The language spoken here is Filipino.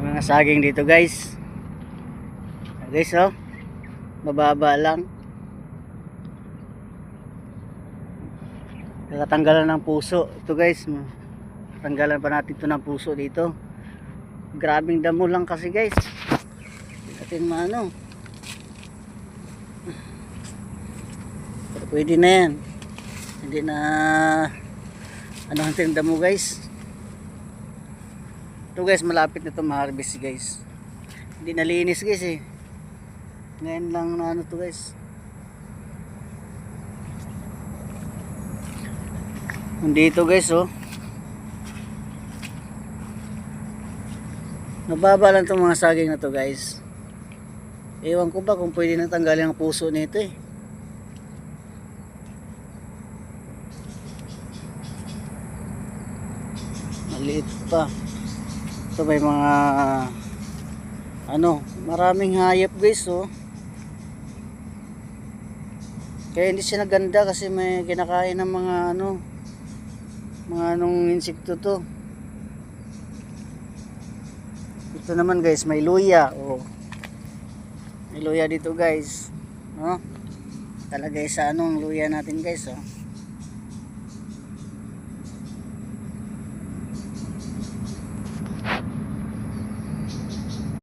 May mga saging dito guys. Guys oh, mababa lang. Tatanggalan ng puso. Ito guys, tanggalan pa natin ito ng puso dito. Grabing damo lang kasi guys. Hindi natin maano. Pero pwede na yan. Hindi na ano ang damo guys. Ito guys, malapit na ito ma-harvest guys. Hindi nalinis guys eh. Ngayon lang na ano to guys. Nandito guys oh. Nababa lang itong mga saging na to guys. Ewan ko ba kung pwede nang tanggalin ang puso nito eh. Maliit pa. Ito may mga ano, maraming hayop guys oh. Kaya hindi siya naganda kasi may kinakain ng mga ano, mga anong insekto to. Ito naman guys, may luya oh. May luya dito guys, no? Talagay sa anong luya natin guys oh.